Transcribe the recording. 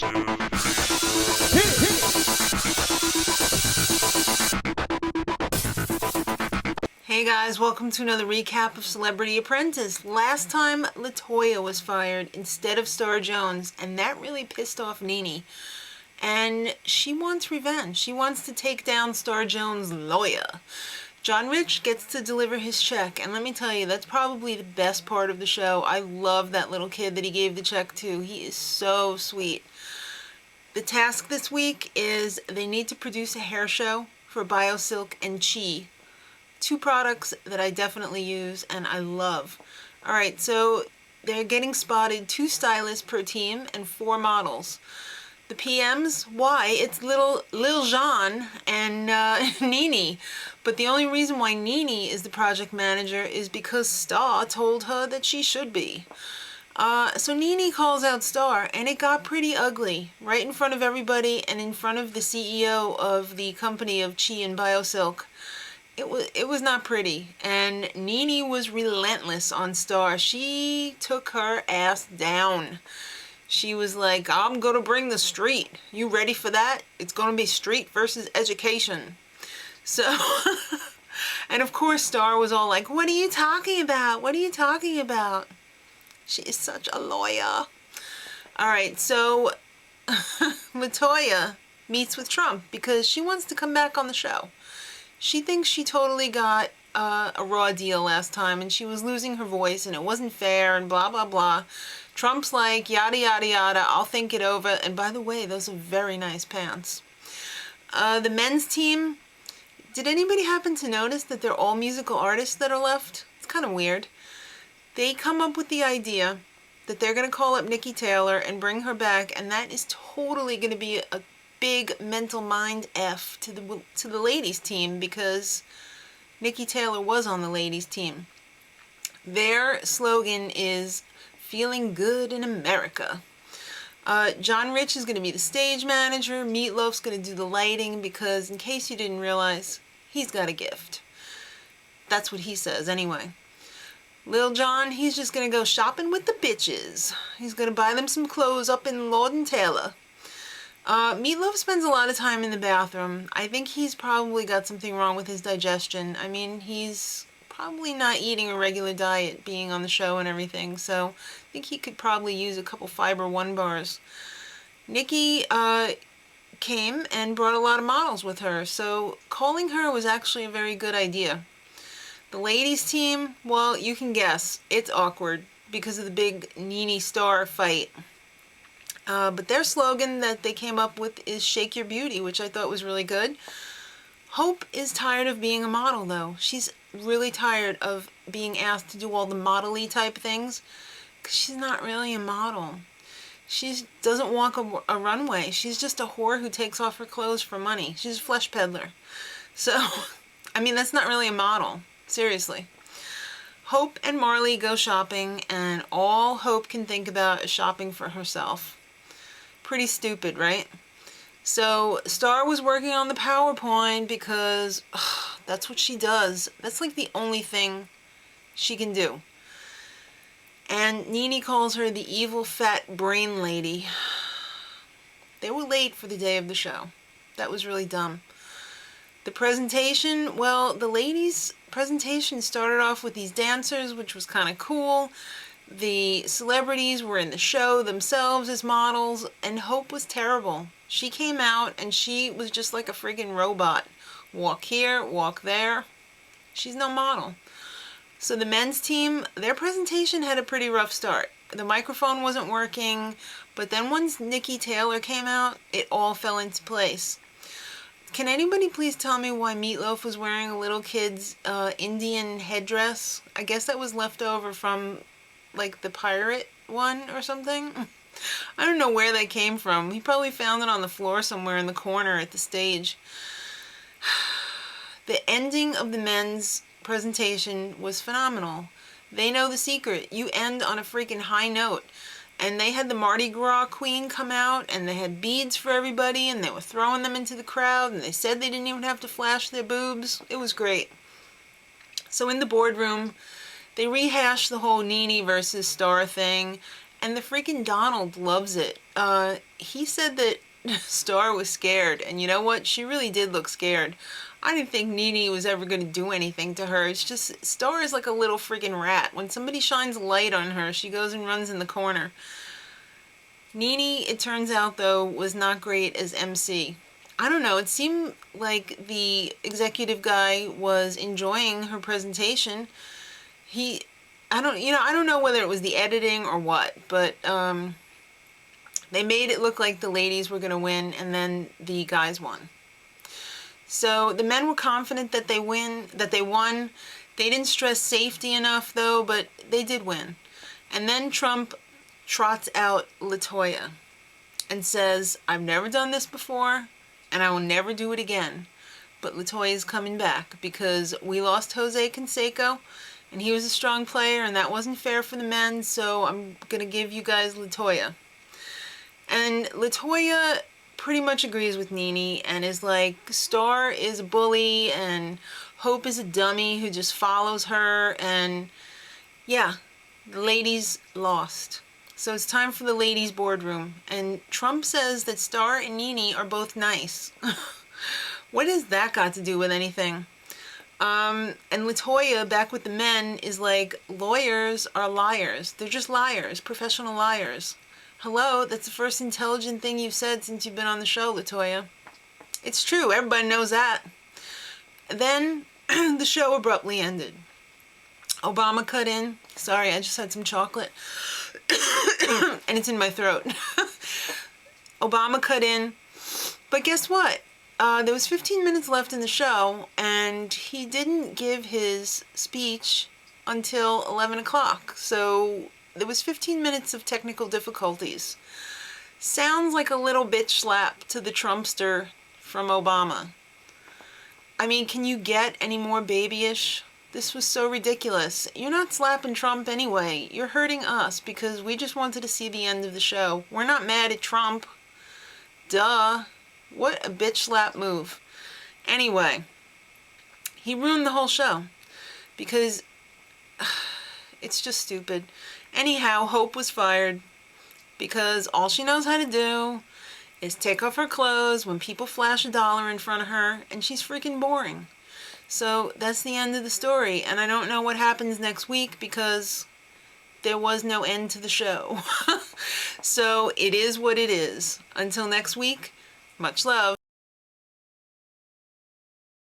Hey guys, welcome to another recap of Celebrity Apprentice. Last time, LaToya was fired instead of Star Jones, and that really pissed off Nene. And she wants revenge. She wants to take down Star Jones' lawyer. John Rich gets to deliver his check, and let me tell you, that's probably the best part of the show. I love that little kid that he gave the check to. He is so sweet. The task this week is they need to produce a hair show for BioSilk and Chi. Two products that I definitely use and I love. Alright, so they're getting spotted 2 stylists per team and 4 models. The PMs, why? It's Lil Jean and Nene. But the only reason why Nene is the project manager is because Star told her that she should be. So Nene calls out Star, and it got pretty ugly, right in front of everybody and in front of the CEO of the company of Chi and BioSilk. It was not pretty, and Nene was relentless on Star. She took her ass down. She was like, I'm gonna bring the street. You ready for that? It's gonna be street versus education. So, and of course Star was all like, what are you talking about? What are you talking about? She is such a lawyer. Alright, so LaToya meets with Trump because she wants to come back on the show. She thinks she totally got a raw deal last time and she was losing her voice and it wasn't fair and blah, blah, blah. Trump's like, yada, yada, yada, I'll think it over. And by the way, those are very nice pants. The men's team, did anybody happen to notice that they're all musical artists that are left? It's kind of weird. They come up with the idea that they're going to call up Nikki Taylor and bring her back, and that is totally going to be a big mental mind F to the ladies team because Nikki Taylor was on the ladies team. Their slogan is feeling good in America. John Rich is going to be the stage manager. Meatloaf's going to do the lighting because, in case you didn't realize, he's got a gift. That's what he says anyway. Lil Jon, he's just going to go shopping with the bitches. He's going to buy them some clothes up in Lord & Taylor. Meatloaf spends a lot of time in the bathroom. I think he's probably got something wrong with his digestion. I mean, he's probably not eating a regular diet being on the show and everything, so I think he could probably use a couple Fiber One bars. Nikki came and brought a lot of models with her, so calling her was actually a very good idea. The ladies team, well, you can guess. It's awkward because of the big Nene Star fight. But their slogan that they came up with is Shake Your Beauty, which I thought was really good. Hope is tired of being a model, though. She's really tired of being asked to do all the model-y type things because she's not really a model. She doesn't walk a runway. She's just a whore who takes off her clothes for money. She's a flesh peddler. So, I mean, that's not really a model. Seriously. Hope and Marley go shopping, and all Hope can think about is shopping for herself. Pretty stupid, right? So Star was working on the PowerPoint because that's what she does. That's like the only thing she can do. And Nene calls her the evil fat brain lady. They were late for the day of the show. That was really dumb. The presentation, well, the ladies' presentation started off with these dancers, which was kind of cool. The celebrities were in the show themselves as models, and Hope was terrible. She came out and she was just like a friggin' robot. Walk here, walk there. She's no model. So the men's team, their presentation had a pretty rough start. The microphone wasn't working, but then once Nikki Taylor came out, it all fell into place. Can anybody please tell me why Meatloaf was wearing a little kid's Indian headdress? I guess that was left over from like the pirate one or something. I don't know where that came from. He probably found it on the floor somewhere in the corner at the stage. The ending of the men's presentation was phenomenal. They know the secret. You end on a freaking high note. And they had the Mardi Gras queen come out, and they had beads for everybody, and they were throwing them into the crowd, and they said they didn't even have to flash their boobs. It was great. So in the boardroom, they rehashed the whole Nene versus Star thing, And the freaking Donald loves it. He said that Star was scared, and you know what? She really did look scared. I didn't think Nene was ever going to do anything to her. It's just, Star is like a little freaking rat. When somebody shines a light on her, she goes and runs in the corner. Nene, it turns out, though, was not great as MC. I don't know, it seemed like the executive guy was enjoying her presentation. I don't know whether it was the editing or what, but they made it look like the ladies were going to win, and then the guys won. So the men were confident that they won. They didn't stress safety enough, though, but they did win. And then Trump trots out LaToya and says, "I've never done this before, and I will never do it again. But LaToya is coming back because we lost Jose Canseco, and he was a strong player, and that wasn't fair for the men, so I'm going to give you guys LaToya." And LaToya pretty much agrees with Nene and is like, Star is a bully, and Hope is a dummy who just follows her, and yeah, the ladies lost. So it's time for the ladies' boardroom, and Trump says that Star and Nene are both nice. What has that got to do with anything? And LaToya, back with the men, is like, lawyers are liars. They're just liars, professional liars. Hello, that's the first intelligent thing you've said since you've been on the show, LaToya. It's true, everybody knows that. Then the show abruptly ended. Obama cut in. Sorry, I just had some chocolate. And it's in my throat. Obama cut in. But guess what? There was 15 minutes left in the show, and he didn't give his speech until 11 o'clock. So there was 15 minutes of technical difficulties. Sounds like a little bitch slap to the Trumpster from Obama. I mean, can you get any more babyish? This was so ridiculous. You're not slapping Trump anyway. You're hurting us because we just wanted to see the end of the show. We're not mad at Trump. Duh. What a bitch slap move. Anyway, he ruined the whole show because it's just stupid. Anyhow, Hope was fired because all she knows how to do is take off her clothes when people flash $1 in front of her, and she's freaking boring. So that's the end of the story, and I don't know what happens next week because there was no end to the show. So it is what it is. Until next week, much love.